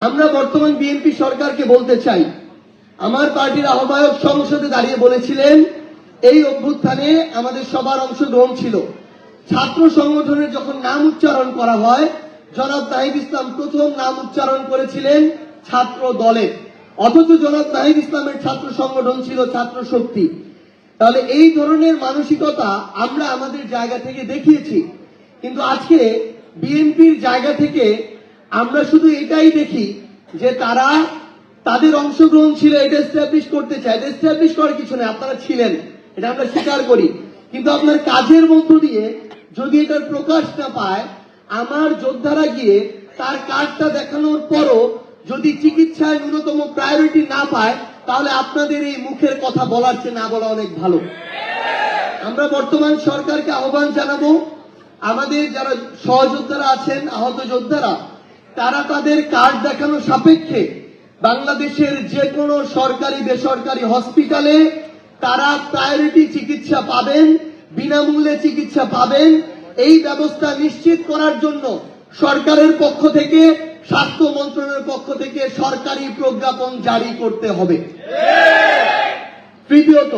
আমরা বর্তমান বিএনপি সরকারকে বলতে চাই, আমার পার্টির আহ্বায়ক সংসদে দাঁড়িয়ে বলেছিলেন এই অভ্যুত্থানে আমাদের সবার অংশগ্রহণ ছিল। ছাত্র সংগঠনের যখন নাম উচ্চারণ করা হয়, জনাব নাহিদ ইসলাম প্রথম নাম উচ্চারণ করেছিলেন ছাত্র দলের, অথচ জনাব নাহিদ ইসলামের ছাত্র সংগঠন ছিল ছাত্র শক্তি। তাহলে এই ধরনের মানসিকতা আমরা আমাদের জায়গা থেকে দেখিয়েছি, কিন্তু আজকে বিএনপির জায়গা থেকে আমরা শুধু এটাই দেখি যে তারা তাদের অংশগ্রহণ ছিল, এটা এস্টাবলিশ করতে চায়। এটা এস্টাবলিশ করার কিছু নেই, আপনারা ছিলেন, এটা আমরা স্বীকার করি, কিন্তু আপনার কাজের মধ্য দিয়ে যদি এটার প্রকাশ না পায়, আমার যোদ্ধারা গিয়ে তার কার্ডটা দেখানোর পরও যদি চিকিৎসায় ন্যূনতম প্রায়োরিটি না পায়, তাহলে আপনাদের এই মুখের কথা বলার চেয়ে না বলা অনেক ভালো। আমরা বর্তমান সরকারকে আহ্বান জানাবো, আমাদের যারা সহযোদ্ধারা আছেন, আহত যোদ্ধারা, তারা তাদের কার্ড দেখানো সাপেক্ষে বাংলাদেশের যে কোনো সরকারি বেসরকারি হসপিটালে তারা প্রায়োরিটি চিকিৎসা পাবেন, বিনামূল্যে চিকিৎসা পাবেন। এই ব্যবস্থা নিশ্চিত করার জন্য সরকারের পক্ষ থেকে, স্বাস্থ্য মন্ত্রণালয়ের পক্ষ থেকে সরকারি প্রজ্ঞাপন জারি করতে হবে। তৃতীয়ত,